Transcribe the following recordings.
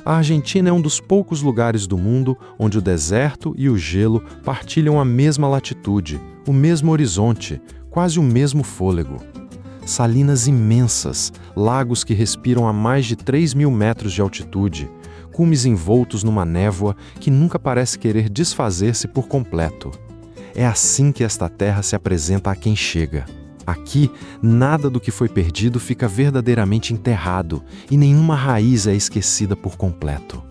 A Argentina é um dos poucos lugares do mundo onde o deserto e o gelo partilham a mesma latitude, o mesmo horizonte, quase o mesmo fôlego. Salinas imensas, lagos que respiram a mais de 3.000 metros de altitude, cumes envoltos numa névoa que nunca parece querer desfazer-se por completo. É assim que esta terra se apresenta a quem chega. Aqui, nada do que foi perdido fica verdadeiramente enterrado e nenhuma raiz é esquecida por completo.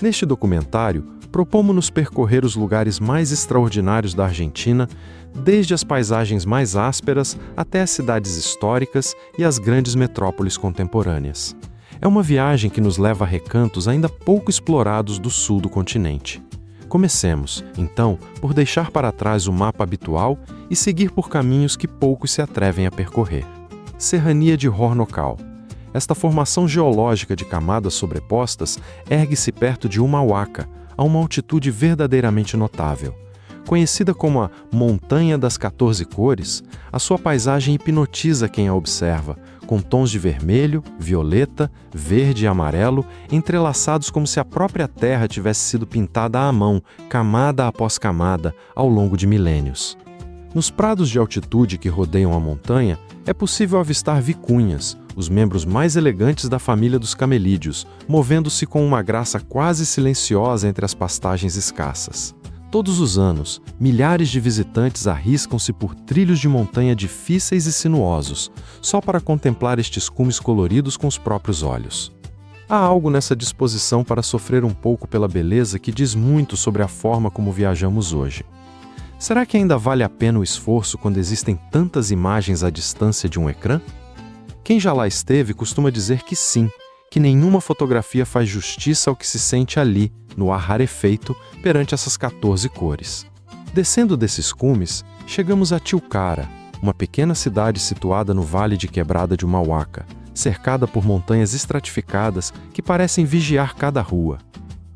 Neste documentário, propomos-nos percorrer os lugares mais extraordinários da Argentina, desde as paisagens mais ásperas até as cidades históricas e as grandes metrópoles contemporâneas. É uma viagem que nos leva a recantos ainda pouco explorados do sul do continente. Comecemos, então, por deixar para trás o mapa habitual e seguir por caminhos que poucos se atrevem a percorrer. Serrania de Hornocal. Esta formação geológica de camadas sobrepostas ergue-se perto de Humahuaca, a uma altitude verdadeiramente notável. Conhecida como a Montanha das 14 Cores, a sua paisagem hipnotiza quem a observa, com tons de vermelho, violeta, verde e amarelo, entrelaçados como se a própria terra tivesse sido pintada à mão, camada após camada, ao longo de milênios. Nos prados de altitude que rodeiam a montanha, é possível avistar vicunhas, os membros mais elegantes da família dos camelídeos, movendo-se com uma graça quase silenciosa entre as pastagens escassas. Todos os anos, milhares de visitantes arriscam-se por trilhos de montanha difíceis e sinuosos, só para contemplar estes cumes coloridos com os próprios olhos. Há algo nessa disposição para sofrer um pouco pela beleza que diz muito sobre a forma como viajamos hoje. Será que ainda vale a pena o esforço quando existem tantas imagens à distância de um ecrã? Quem já lá esteve costuma dizer que sim, que nenhuma fotografia faz justiça ao que se sente ali, no ar rarefeito, perante essas 14 cores. Descendo desses cumes, chegamos a Tilcara, uma pequena cidade situada no Vale de Quebrada de Humahuaca, cercada por montanhas estratificadas que parecem vigiar cada rua.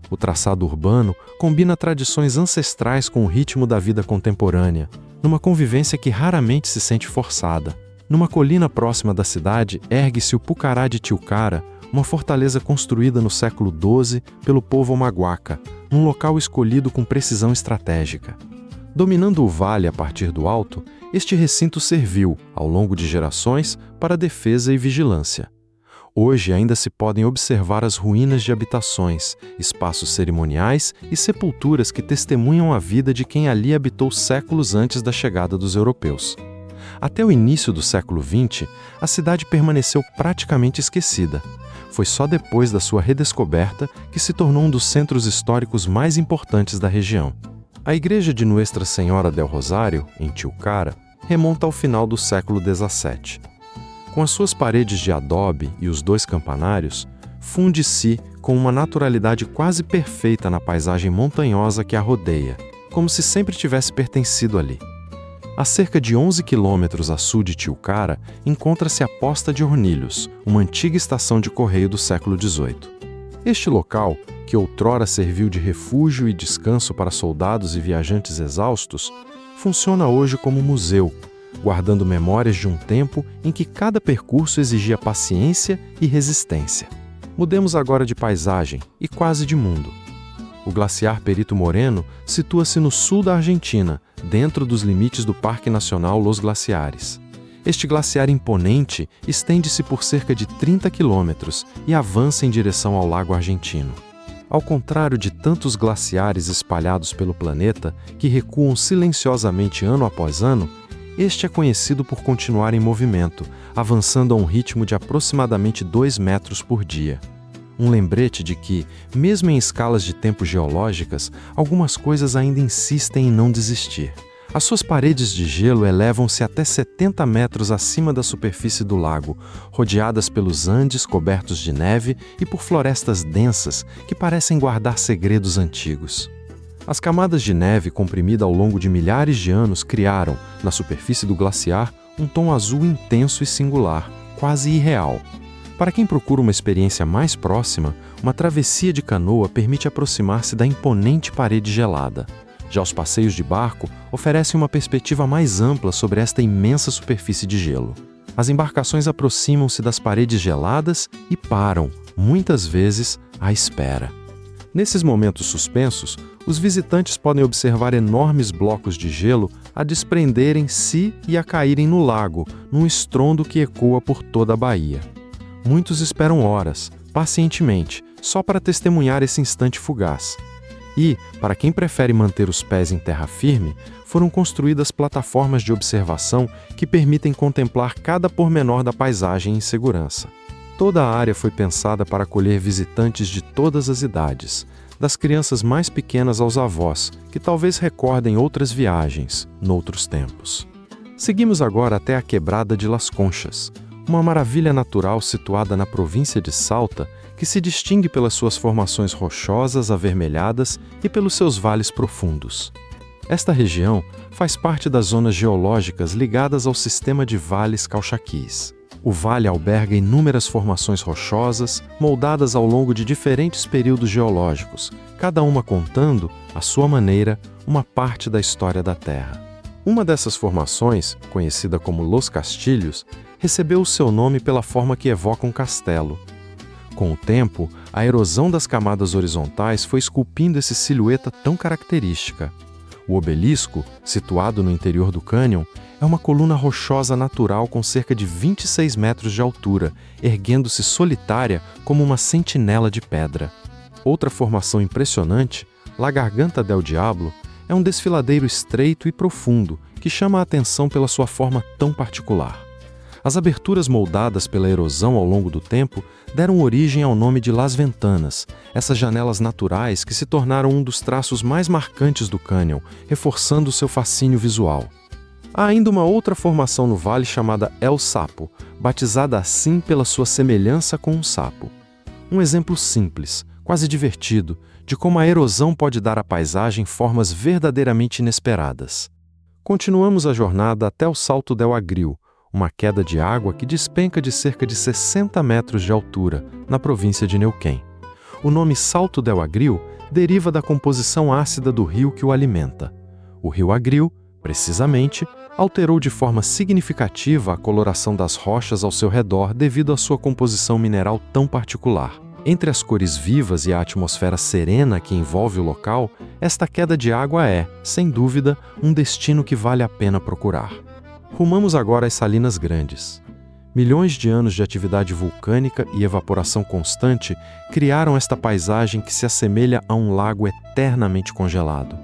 O traçado urbano combina tradições ancestrais com o ritmo da vida contemporânea, numa convivência que raramente se sente forçada. Numa colina próxima da cidade ergue-se o Pucará de Tilcara, uma fortaleza construída no século XII pelo povo Omaguaca, num local escolhido com precisão estratégica. Dominando o vale a partir do alto, este recinto serviu, ao longo de gerações, para defesa e vigilância. Hoje ainda se podem observar as ruínas de habitações, espaços cerimoniais e sepulturas que testemunham a vida de quem ali habitou séculos antes da chegada dos europeus. Até o início do século XX, a cidade permaneceu praticamente esquecida. Foi só depois da sua redescoberta que se tornou um dos centros históricos mais importantes da região. A igreja de Nuestra Senhora del Rosário, em Tilcara, remonta ao final do século XVII. Com as suas paredes de adobe e os 2 campanários, funde-se com uma naturalidade quase perfeita na paisagem montanhosa que a rodeia, como se sempre tivesse pertencido ali. A cerca de 11 quilômetros a sul de Tilcara, encontra-se a Posta de Hornilhos, uma antiga estação de correio do século XVIII. Este local, que outrora serviu de refúgio e descanso para soldados e viajantes exaustos, funciona hoje como museu, guardando memórias de um tempo em que cada percurso exigia paciência e resistência. Mudemos agora de paisagem e quase de mundo. O glaciar Perito Moreno situa-se no sul da Argentina, dentro dos limites do Parque Nacional Los Glaciares. Este glaciar imponente estende-se por cerca de 30 quilômetros e avança em direção ao Lago Argentino. Ao contrário de tantos glaciares espalhados pelo planeta, que recuam silenciosamente ano após ano, este é conhecido por continuar em movimento, avançando a um ritmo de aproximadamente 2 metros por dia. Um lembrete de que, mesmo em escalas de tempo geológicas, algumas coisas ainda insistem em não desistir. As suas paredes de gelo elevam-se até 70 metros acima da superfície do lago, rodeadas pelos Andes cobertos de neve e por florestas densas que parecem guardar segredos antigos. As camadas de neve comprimida ao longo de milhares de anos criaram, na superfície do glaciar, um tom azul intenso e singular, quase irreal. Para quem procura uma experiência mais próxima, uma travessia de canoa permite aproximar-se da imponente parede gelada. Já os passeios de barco oferecem uma perspectiva mais ampla sobre esta imensa superfície de gelo. As embarcações aproximam-se das paredes geladas e param, muitas vezes, a espera. Nesses momentos suspensos, os visitantes podem observar enormes blocos de gelo a desprenderem-se e a caírem no lago, num estrondo que ecoa por toda a baía. Muitos esperam horas, pacientemente, só para testemunhar esse instante fugaz. E, para quem prefere manter os pés em terra firme, foram construídas plataformas de observação que permitem contemplar cada pormenor da paisagem em segurança. Toda a área foi pensada para acolher visitantes de todas as idades, das crianças mais pequenas aos avós, que talvez recordem outras viagens, noutros tempos. Seguimos agora até a Quebrada de Las Conchas, uma maravilha natural situada na província de Salta, que se distingue pelas suas formações rochosas avermelhadas e pelos seus vales profundos. Esta região faz parte das zonas geológicas ligadas ao sistema de vales Calchaquís. O vale alberga inúmeras formações rochosas, moldadas ao longo de diferentes períodos geológicos, cada uma contando, à sua maneira, uma parte da história da Terra. Uma dessas formações, conhecida como Los Castilhos, recebeu o seu nome pela forma que evoca um castelo. Com o tempo, a erosão das camadas horizontais foi esculpindo essa silhueta tão característica. O obelisco, situado no interior do cânion, é uma coluna rochosa natural com cerca de 26 metros de altura, erguendo-se solitária como uma sentinela de pedra. Outra formação impressionante, La Garganta del Diablo, é um desfiladeiro estreito e profundo que chama a atenção pela sua forma tão particular. As aberturas moldadas pela erosão ao longo do tempo deram origem ao nome de Las Ventanas, essas janelas naturais que se tornaram um dos traços mais marcantes do cânion, reforçando seu fascínio visual. Há ainda uma outra formação no vale chamada El Sapo, batizada assim pela sua semelhança com um sapo. Um exemplo simples, quase divertido, de como a erosão pode dar à paisagem formas verdadeiramente inesperadas. Continuamos a jornada até o Salto del Agril, uma queda de água que despenca de cerca de 60 metros de altura, na província de Neuquén. O nome Salto del Agril deriva da composição ácida do rio que o alimenta. O rio Agril, precisamente, alterou de forma significativa a coloração das rochas ao seu redor devido à sua composição mineral tão particular. Entre as cores vivas e a atmosfera serena que envolve o local, esta queda de água é, sem dúvida, um destino que vale a pena procurar. Rumamos agora às Salinas Grandes. Milhões de anos de atividade vulcânica e evaporação constante criaram esta paisagem que se assemelha a um lago eternamente congelado.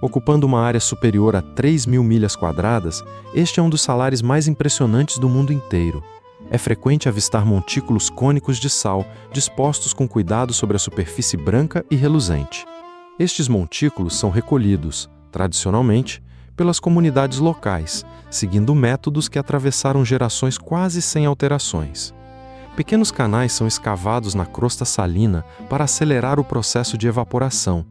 Ocupando uma área superior a 3.000 milhas quadradas, este é um dos salares mais impressionantes do mundo inteiro. É frequente avistar montículos cônicos de sal, dispostos com cuidado sobre a superfície branca e reluzente. Estes montículos são recolhidos, tradicionalmente, pelas comunidades locais, seguindo métodos que atravessaram gerações quase sem alterações. Pequenos canais são escavados na crosta salina para acelerar o processo de evaporação,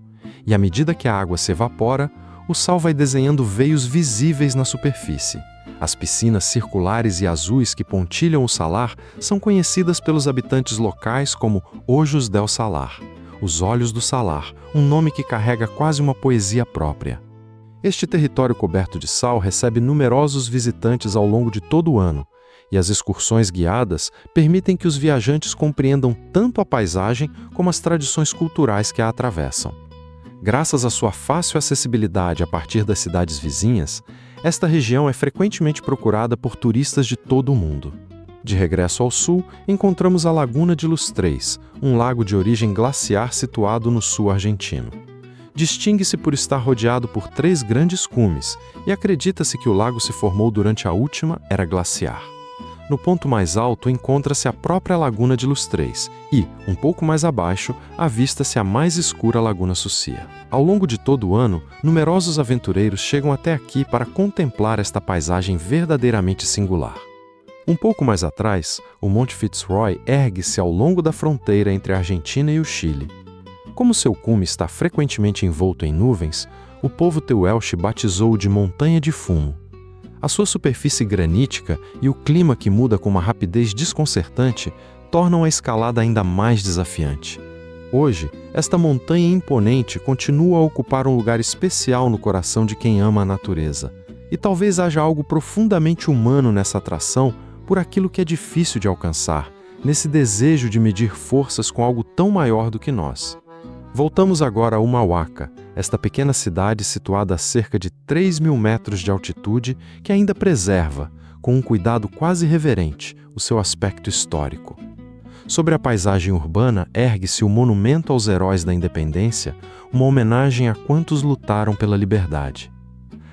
e à medida que a água se evapora, o sal vai desenhando veios visíveis na superfície. As piscinas circulares e azuis que pontilham o salar são conhecidas pelos habitantes locais como Ojos del Salar, os Olhos do Salar, um nome que carrega quase uma poesia própria. Este território coberto de sal recebe numerosos visitantes ao longo de todo o ano, e as excursões guiadas permitem que os viajantes compreendam tanto a paisagem como as tradições culturais que a atravessam. Graças à sua fácil acessibilidade a partir das cidades vizinhas, esta região é frequentemente procurada por turistas de todo o mundo. De regresso ao sul, encontramos a Laguna de Los Tres, um lago de origem glaciar situado no sul argentino. Distingue-se por estar rodeado por 3 grandes cumes e acredita-se que o lago se formou durante a última era glaciar. No ponto mais alto encontra-se a própria Laguna de Los Tres e, um pouco mais abaixo, avista-se a mais escura Laguna Sucia. Ao longo de todo o ano, numerosos aventureiros chegam até aqui para contemplar esta paisagem verdadeiramente singular. Um pouco mais atrás, o Monte Fitzroy ergue-se ao longo da fronteira entre a Argentina e o Chile. Como seu cume está frequentemente envolto em nuvens, o povo Tehuelche batizou-o de Montanha de Fumo. A sua superfície granítica e o clima que muda com uma rapidez desconcertante tornam a escalada ainda mais desafiante. Hoje, esta montanha imponente continua a ocupar um lugar especial no coração de quem ama a natureza. E talvez haja algo profundamente humano nessa atração por aquilo que é difícil de alcançar, nesse desejo de medir forças com algo tão maior do que nós. Voltamos agora a Humahuaca, esta pequena cidade situada a cerca de 3.000 metros de altitude que ainda preserva, com um cuidado quase reverente, o seu aspecto histórico. Sobre a paisagem urbana ergue-se o Monumento aos Heróis da Independência, uma homenagem a quantos lutaram pela liberdade.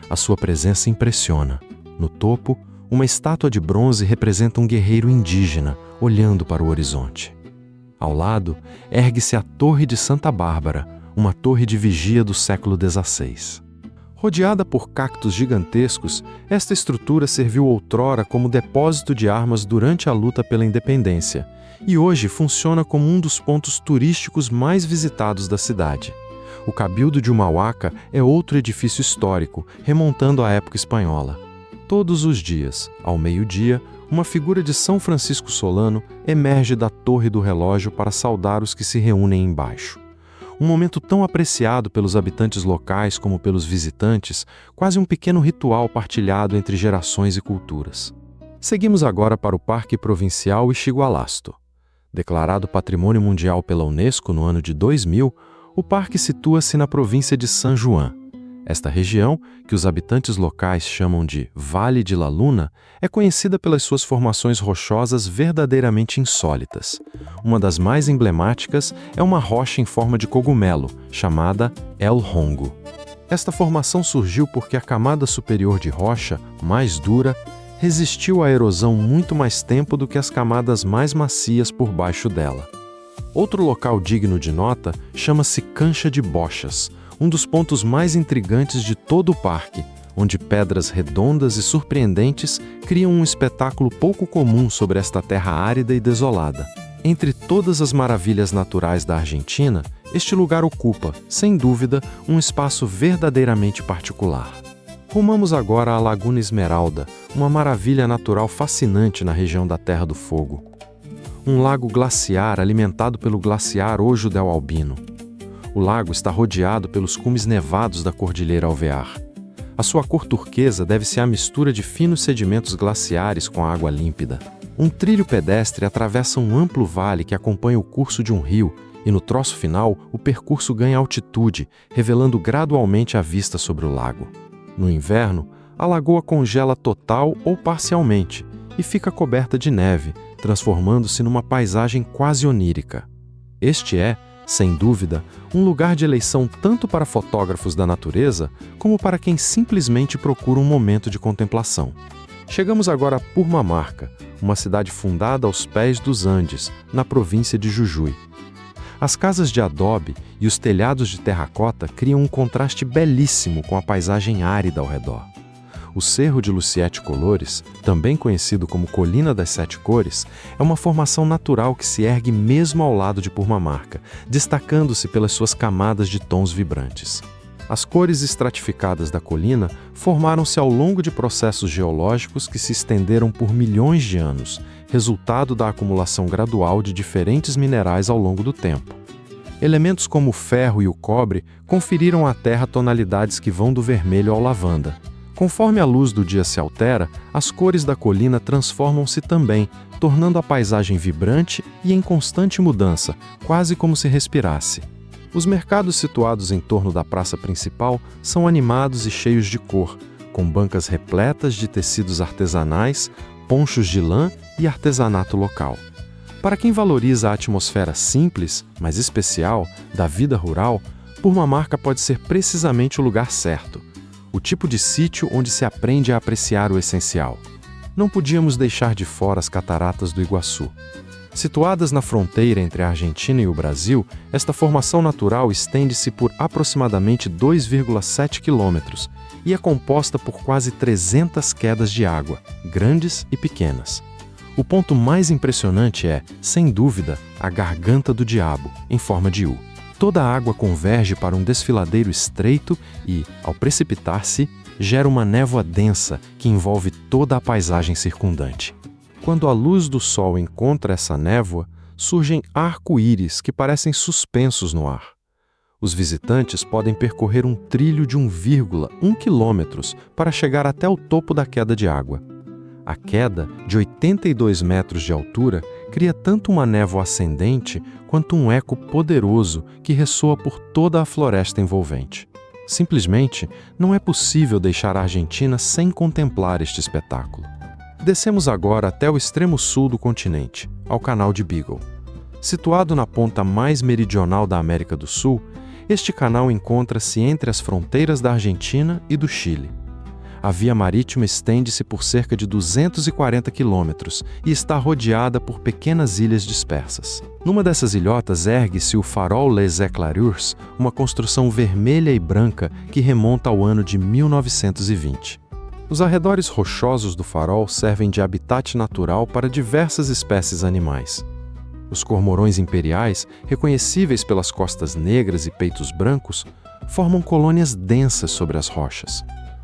A sua presença impressiona. No topo, uma estátua de bronze representa um guerreiro indígena, olhando para o horizonte. Ao lado, ergue-se a Torre de Santa Bárbara, uma torre de vigia do século XVI. Rodeada por cactos gigantescos, esta estrutura serviu outrora como depósito de armas durante a luta pela independência e hoje funciona como um dos pontos turísticos mais visitados da cidade. O Cabildo de Humahuaca é outro edifício histórico, remontando à época espanhola. Todos os dias, ao meio-dia, uma figura de São Francisco Solano emerge da torre do relógio para saudar os que se reúnem embaixo. Um momento tão apreciado pelos habitantes locais como pelos visitantes, quase um pequeno ritual partilhado entre gerações e culturas. Seguimos agora para o Parque Provincial Ixigualasto. Declarado Patrimônio Mundial pela Unesco no ano de 2000, o parque situa-se na província de San Juan. Esta região, que os habitantes locais chamam de Vale de la Luna, é conhecida pelas suas formações rochosas verdadeiramente insólitas. Uma das mais emblemáticas é uma rocha em forma de cogumelo, chamada El Hongo. Esta formação surgiu porque a camada superior de rocha, mais dura, resistiu à erosão muito mais tempo do que as camadas mais macias por baixo dela. Outro local digno de nota chama-se Cancha de Bochas, um dos pontos mais intrigantes de todo o parque, onde pedras redondas e surpreendentes criam um espetáculo pouco comum sobre esta terra árida e desolada. Entre todas as maravilhas naturais da Argentina, este lugar ocupa, sem dúvida, um espaço verdadeiramente particular. Rumamos agora à Laguna Esmeralda, uma maravilha natural fascinante na região da Terra do Fogo. Um lago glaciar alimentado pelo glaciar Ojo del Albino. O lago está rodeado pelos cumes nevados da Cordilheira Alvear. A sua cor turquesa deve-se à mistura de finos sedimentos glaciares com a água límpida. Um trilho pedestre atravessa um amplo vale que acompanha o curso de um rio e, no troço final, o percurso ganha altitude, revelando gradualmente a vista sobre o lago. No inverno, a lagoa congela total ou parcialmente e fica coberta de neve, transformando-se numa paisagem quase onírica. Este é, sem dúvida, um lugar de eleição tanto para fotógrafos da natureza como para quem simplesmente procura um momento de contemplação. Chegamos agora a Purmamarca, uma cidade fundada aos pés dos Andes, na província de Jujuy. As casas de adobe e os telhados de terracota criam um contraste belíssimo com a paisagem árida ao redor. O Cerro de Luciete Colores, também conhecido como Colina das Sete Cores, é uma formação natural que se ergue mesmo ao lado de Purmamarca, destacando-se pelas suas camadas de tons vibrantes. As cores estratificadas da colina formaram-se ao longo de processos geológicos que se estenderam por milhões de anos, resultado da acumulação gradual de diferentes minerais ao longo do tempo. Elementos como o ferro e o cobre conferiram à terra tonalidades que vão do vermelho ao lavanda. Conforme a luz do dia se altera, as cores da colina transformam-se também, tornando a paisagem vibrante e em constante mudança, quase como se respirasse. Os mercados situados em torno da praça principal são animados e cheios de cor, com bancas repletas de tecidos artesanais, ponchos de lã e artesanato local. Para quem valoriza a atmosfera simples, mas especial, da vida rural, Purmamarca pode ser precisamente o lugar certo. O tipo de sítio onde se aprende a apreciar o essencial. Não podíamos deixar de fora as cataratas do Iguaçu. Situadas na fronteira entre a Argentina e o Brasil, esta formação natural estende-se por aproximadamente 2,7 quilômetros e é composta por quase 300 quedas de água, grandes e pequenas. O ponto mais impressionante é, sem dúvida, a Garganta do Diabo, em forma de U. Toda a água converge para um desfiladeiro estreito e, ao precipitar-se, gera uma névoa densa que envolve toda a paisagem circundante. Quando a luz do sol encontra essa névoa, surgem arco-íris que parecem suspensos no ar. Os visitantes podem percorrer um trilho de 1,1 quilômetros para chegar até o topo da queda de água. A queda, de 82 metros de altura, cria tanto uma névoa ascendente quanto um eco poderoso que ressoa por toda a floresta envolvente. Simplesmente não é possível deixar a Argentina sem contemplar este espetáculo. Descemos agora até o extremo sul do continente, ao Canal de Beagle. Situado na ponta mais meridional da América do Sul, este canal encontra-se entre as fronteiras da Argentina e do Chile. A via marítima estende-se por cerca de 240 quilômetros e está rodeada por pequenas ilhas dispersas. Numa dessas ilhotas ergue-se o Farol Les Éclaireurs, uma construção vermelha e branca que remonta ao ano de 1920. Os arredores rochosos do farol servem de habitat natural para diversas espécies animais. Os cormorões imperiais, reconhecíveis pelas costas negras e peitos brancos, formam colônias densas sobre as rochas.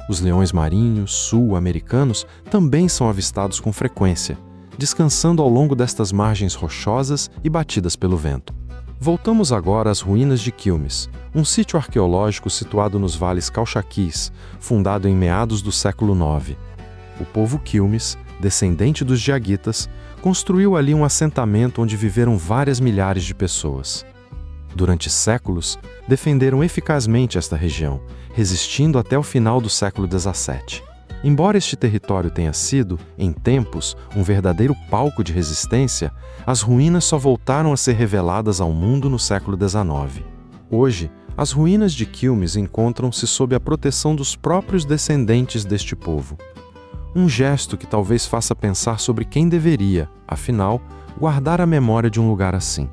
Os leões marinhos sul-americanos também são avistados com frequência, descansando ao longo destas margens rochosas e batidas pelo vento. Voltamos agora às ruínas de Quilmes, um sítio arqueológico situado nos vales Calchaquís, fundado em meados do século IX. O povo Quilmes, descendente dos Diaguitas, construiu ali um assentamento onde viveram várias milhares de pessoas. Durante séculos, defenderam eficazmente esta região, resistindo até o final do século XVII. Embora este território tenha sido, em tempos, um verdadeiro palco de resistência, as ruínas só voltaram a ser reveladas ao mundo no século XIX. Hoje, as ruínas de Quilmes encontram-se sob a proteção dos próprios descendentes deste povo. Um gesto que talvez faça pensar sobre quem deveria, afinal, guardar a memória de um lugar assim.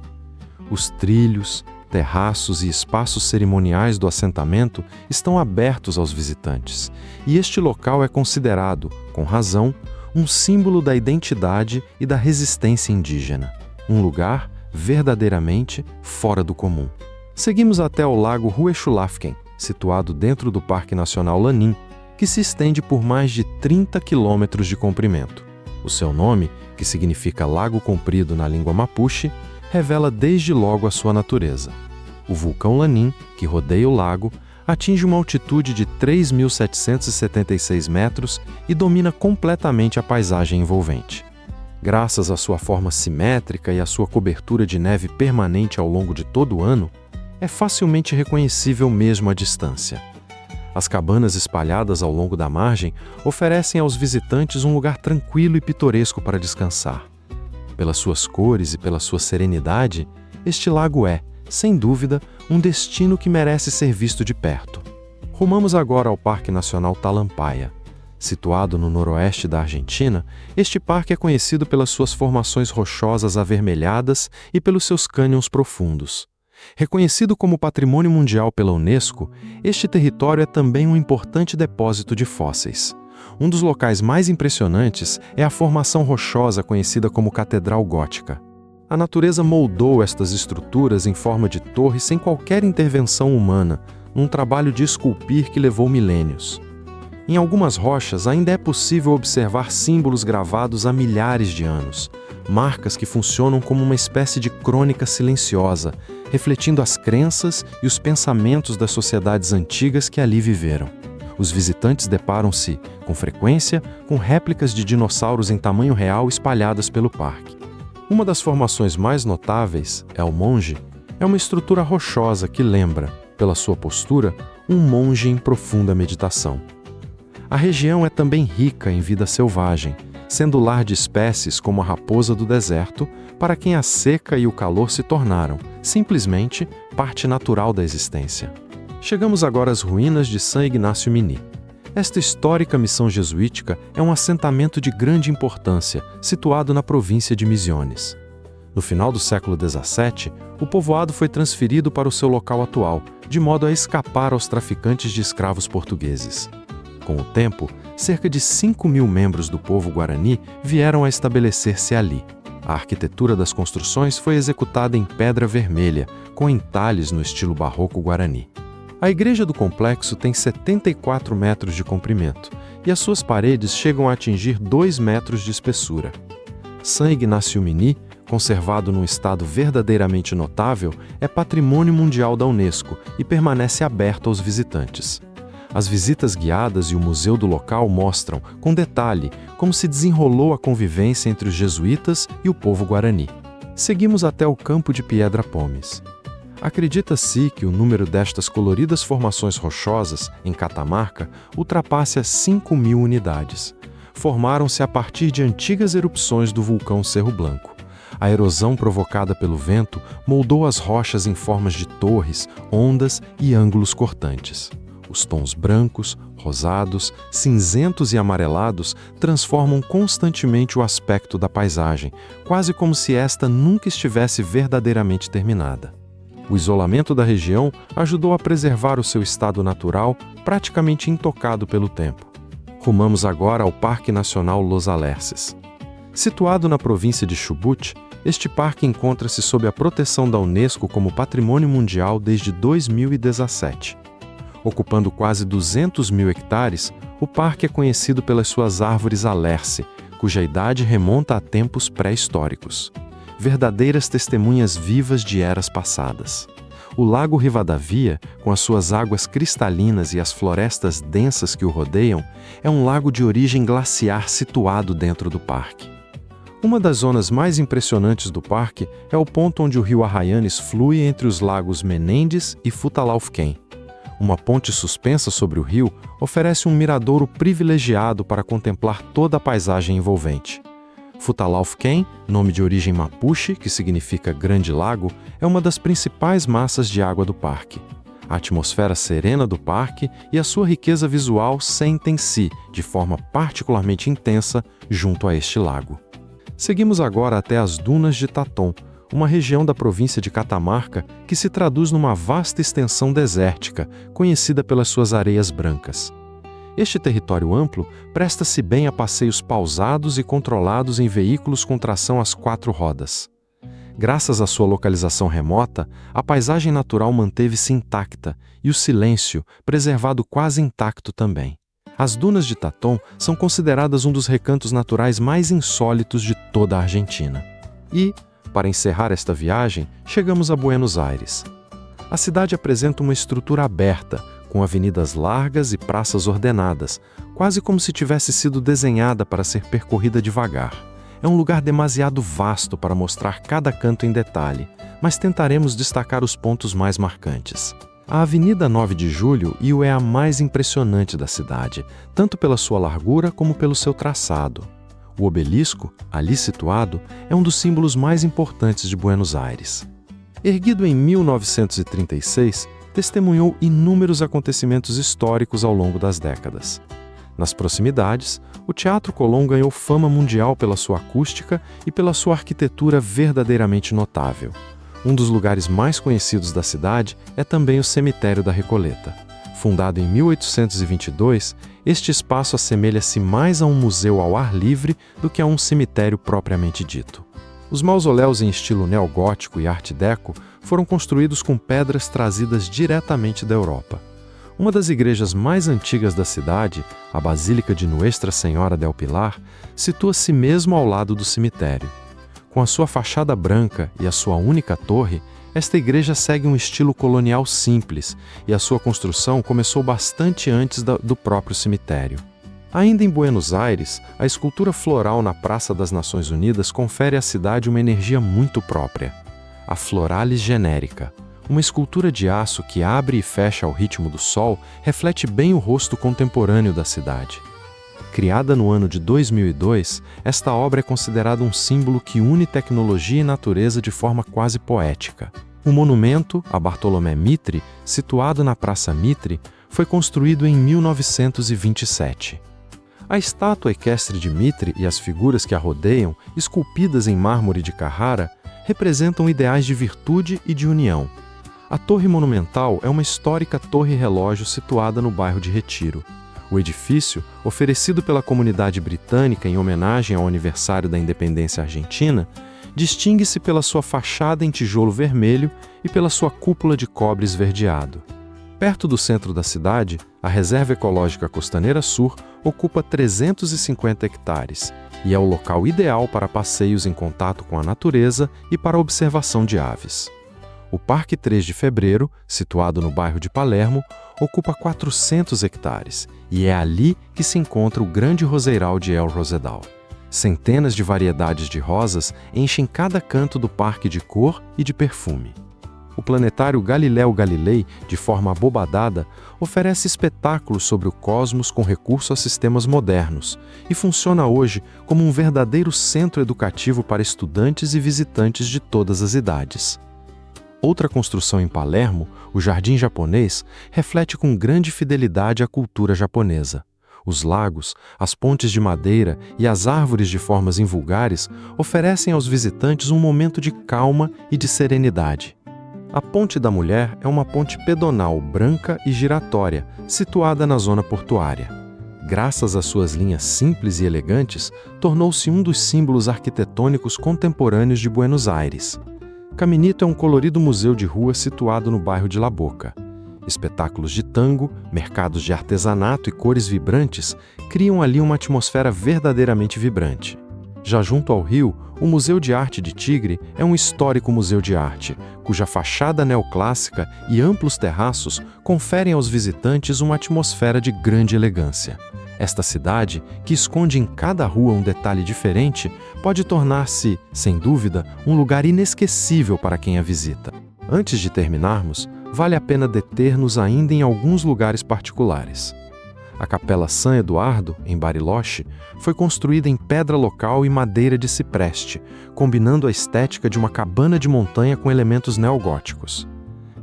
Os trilhos, terraços e espaços cerimoniais do assentamento estão abertos aos visitantes, e este local é considerado, com razão, um símbolo da identidade e da resistência indígena. Um lugar verdadeiramente fora do comum. Seguimos até o lago Huechulafken, situado dentro do Parque Nacional Lanín, que se estende por mais de 30 quilômetros de comprimento. O seu nome, que significa Lago Comprido na língua mapuche, revela desde logo a sua natureza. O vulcão Lanín, que rodeia o lago, atinge uma altitude de 3.776 metros e domina completamente a paisagem envolvente. Graças à sua forma simétrica e à sua cobertura de neve permanente ao longo de todo o ano, é facilmente reconhecível mesmo à distância. As cabanas espalhadas ao longo da margem oferecem aos visitantes um lugar tranquilo e pitoresco para descansar. Pelas suas cores e pela sua serenidade, este lago é, sem dúvida, um destino que merece ser visto de perto. Rumamos agora ao Parque Nacional Talampaya. Situado no noroeste da Argentina, este parque é conhecido pelas suas formações rochosas avermelhadas e pelos seus cânions profundos. Reconhecido como Patrimônio Mundial pela Unesco, este território é também um importante depósito de fósseis. Um dos locais mais impressionantes é a formação rochosa conhecida como Catedral Gótica. A natureza moldou estas estruturas em forma de torre sem qualquer intervenção humana, num trabalho de esculpir que levou milênios. Em algumas rochas ainda é possível observar símbolos gravados há milhares de anos, marcas que funcionam como uma espécie de crônica silenciosa, refletindo as crenças e os pensamentos das sociedades antigas que ali viveram. Os visitantes deparam-se, com frequência, com réplicas de dinossauros em tamanho real espalhadas pelo parque. Uma das formações mais notáveis, El Monge, é uma estrutura rochosa que lembra, pela sua postura, um monge em profunda meditação. A região é também rica em vida selvagem, sendo lar de espécies como a raposa do deserto, para quem a seca e o calor se tornaram, simplesmente, parte natural da existência. Chegamos agora às ruínas de San Ignacio Mini. Esta histórica missão jesuítica é um assentamento de grande importância, situado na província de Misiones. No final do século XVII, o povoado foi transferido para o seu local atual, de modo a escapar aos traficantes de escravos portugueses. Com o tempo, cerca de 5.000 membros do povo guarani vieram a estabelecer-se ali. A arquitetura das construções foi executada em pedra vermelha, com entalhes no estilo barroco guarani. A igreja do complexo tem 74 metros de comprimento e as suas paredes chegam a atingir 2 metros de espessura. San Ignacio Mini, conservado num estado verdadeiramente notável, é Patrimônio Mundial da Unesco e permanece aberto aos visitantes. As visitas guiadas e o museu do local mostram, com detalhe, como se desenrolou a convivência entre os jesuítas e o povo guarani. Seguimos até o campo de Piedra Pomes. Acredita-se que o número destas coloridas formações rochosas, em Catamarca, ultrapasse as 5.000 unidades. Formaram-se a partir de antigas erupções do vulcão Cerro Blanco. A erosão provocada pelo vento moldou as rochas em formas de torres, ondas e ângulos cortantes. Os tons brancos, rosados, cinzentos e amarelados transformam constantemente o aspecto da paisagem, quase como se esta nunca estivesse verdadeiramente terminada. O isolamento da região ajudou a preservar o seu estado natural, praticamente intocado pelo tempo. Rumamos agora ao Parque Nacional Los Alerces. Situado na província de Chubut, este parque encontra-se sob a proteção da Unesco como Patrimônio Mundial desde 2017. Ocupando quase 200.000 hectares, o parque é conhecido pelas suas árvores alerce, cuja idade remonta a tempos pré-históricos. Verdadeiras testemunhas vivas de eras passadas. O Lago Rivadavia, com as suas águas cristalinas e as florestas densas que o rodeiam, é um lago de origem glaciar situado dentro do parque. Uma das zonas mais impressionantes do parque é o ponto onde o rio Arrayanes flui entre os lagos Menendez e Futalaufquém. Uma ponte suspensa sobre o rio oferece um miradouro privilegiado para contemplar toda a paisagem envolvente. Futalaufquém, nome de origem mapuche, que significa grande lago, é uma das principais massas de água do parque. A atmosfera serena do parque e a sua riqueza visual sentem-se, de forma particularmente intensa, junto a este lago. Seguimos agora até as Dunas de Tatom, uma região da província de Catamarca que se traduz numa vasta extensão desértica, conhecida pelas suas areias brancas. Este território amplo presta-se bem a passeios pausados e controlados em veículos com tração às 4 rodas. Graças à sua localização remota, a paisagem natural manteve-se intacta e o silêncio, preservado quase intacto também. As Dunas de Tatom são consideradas um dos recantos naturais mais insólitos de toda a Argentina. E, para encerrar esta viagem, chegamos a Buenos Aires. A cidade apresenta uma estrutura aberta, com avenidas largas e praças ordenadas, quase como se tivesse sido desenhada para ser percorrida devagar. É um lugar demasiado vasto para mostrar cada canto em detalhe, mas tentaremos destacar os pontos mais marcantes. A Avenida 9 de Julho é a mais impressionante da cidade, tanto pela sua largura como pelo seu traçado. O obelisco, ali situado, é um dos símbolos mais importantes de Buenos Aires. Erguido em 1936, testemunhou inúmeros acontecimentos históricos ao longo das décadas. Nas proximidades, o Teatro Colón ganhou fama mundial pela sua acústica e pela sua arquitetura verdadeiramente notável. Um dos lugares mais conhecidos da cidade é também o Cemitério da Recoleta. Fundado em 1822, este espaço assemelha-se mais a um museu ao ar livre do que a um cemitério propriamente dito. Os mausoléus em estilo neogótico e art deco foram construídos com pedras trazidas diretamente da Europa. Uma das igrejas mais antigas da cidade, a Basílica de Nuestra Senhora del Pilar, situa-se mesmo ao lado do cemitério. Com a sua fachada branca e a sua única torre, esta igreja segue um estilo colonial simples e a sua construção começou bastante antes do próprio cemitério. Ainda em Buenos Aires, a escultura floral na Praça das Nações Unidas confere à cidade uma energia muito própria. A Floralis Genérica, uma escultura de aço que abre e fecha ao ritmo do sol, reflete bem o rosto contemporâneo da cidade. Criada no ano de 2002, esta obra é considerada um símbolo que une tecnologia e natureza de forma quase poética. O monumento, a Bartolomé Mitre, situado na Praça Mitre, foi construído em 1927. A estátua equestre de Mitre e as figuras que a rodeiam, esculpidas em mármore de Carrara, representam ideais de virtude e de união. A Torre Monumental é uma histórica torre-relógio situada no bairro de Retiro. O edifício, oferecido pela comunidade britânica em homenagem ao aniversário da independência argentina, distingue-se pela sua fachada em tijolo vermelho e pela sua cúpula de cobre esverdeado. Perto do centro da cidade, a Reserva Ecológica Costaneira Sur ocupa 350 hectares e é o local ideal para passeios em contato com a natureza e para a observação de aves. O Parque 3 de Fevereiro, situado no bairro de Palermo, ocupa 400 hectares e é ali que se encontra o grande roseiral de El Rosedal. Centenas de variedades de rosas enchem cada canto do parque de cor e de perfume. O planetário Galileu Galilei, de forma abobadada, oferece espetáculos sobre o cosmos com recurso a sistemas modernos e funciona hoje como um verdadeiro centro educativo para estudantes e visitantes de todas as idades. Outra construção em Palermo, o Jardim Japonês, reflete com grande fidelidade a cultura japonesa. Os lagos, as pontes de madeira e as árvores de formas invulgares oferecem aos visitantes um momento de calma e de serenidade. A Ponte da Mulher é uma ponte pedonal branca e giratória, situada na zona portuária. Graças às suas linhas simples e elegantes, tornou-se um dos símbolos arquitetônicos contemporâneos de Buenos Aires. Caminito é um colorido museu de rua situado no bairro de La Boca. Espetáculos de tango, mercados de artesanato e cores vibrantes criam ali uma atmosfera verdadeiramente vibrante. Já junto ao rio, o Museu de Arte de Tigre é um histórico museu de arte, cuja fachada neoclássica e amplos terraços conferem aos visitantes uma atmosfera de grande elegância. Esta cidade, que esconde em cada rua um detalhe diferente, pode tornar-se, sem dúvida, um lugar inesquecível para quem a visita. Antes de terminarmos, vale a pena deter-nos ainda em alguns lugares particulares. A Capela San Eduardo, em Bariloche, foi construída em pedra local e madeira de cipreste, combinando a estética de uma cabana de montanha com elementos neogóticos.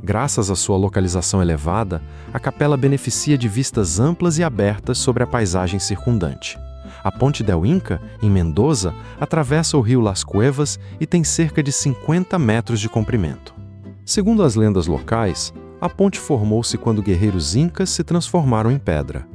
Graças à sua localização elevada, a capela beneficia de vistas amplas e abertas sobre a paisagem circundante. A Ponte del Inca, em Mendoza, atravessa o rio Las Cuevas e tem cerca de 50 metros de comprimento. Segundo as lendas locais, a ponte formou-se quando guerreiros incas se transformaram em pedra.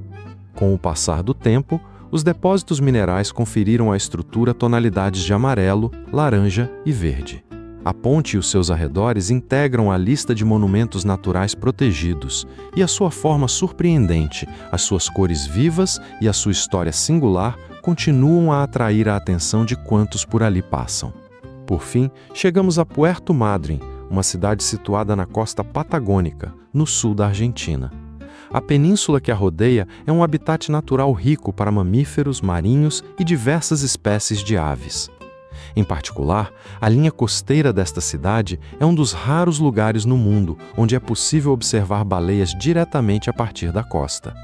Com o passar do tempo, os depósitos minerais conferiram à estrutura tonalidades de amarelo, laranja e verde. A ponte e os seus arredores integram a lista de monumentos naturais protegidos, e a sua forma surpreendente, as suas cores vivas e a sua história singular continuam a atrair a atenção de quantos por ali passam. Por fim, chegamos a Puerto Madryn, uma cidade situada na costa patagônica, no sul da Argentina. A península que a rodeia é um habitat natural rico para mamíferos, marinhos e diversas espécies de aves. Em particular, a linha costeira desta cidade é um dos raros lugares no mundo onde é possível observar baleias diretamente a partir da costa.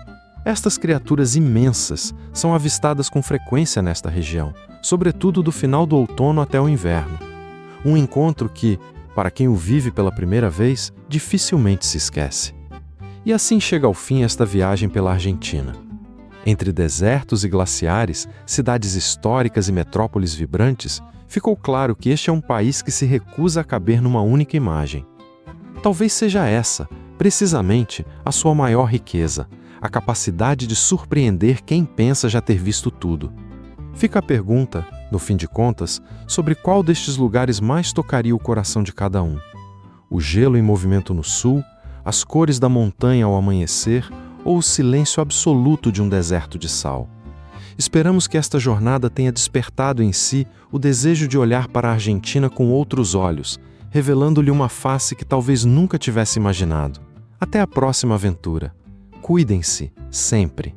Estas criaturas imensas são avistadas com frequência nesta região, sobretudo do final do outono até o inverno. Um encontro que, para quem o vive pela primeira vez, dificilmente se esquece. E assim chega ao fim esta viagem pela Argentina. Entre desertos e glaciares, cidades históricas e metrópoles vibrantes, ficou claro que este é um país que se recusa a caber numa única imagem. Talvez seja essa, precisamente, a sua maior riqueza, a capacidade de surpreender quem pensa já ter visto tudo. Fica a pergunta, no fim de contas, sobre qual destes lugares mais tocaria o coração de cada um. O gelo em movimento no sul, as cores da montanha ao amanhecer ou o silêncio absoluto de um deserto de sal. Esperamos que esta jornada tenha despertado em si o desejo de olhar para a Argentina com outros olhos, revelando-lhe uma face que talvez nunca tivesse imaginado. Até a próxima aventura. Cuidem-se, sempre.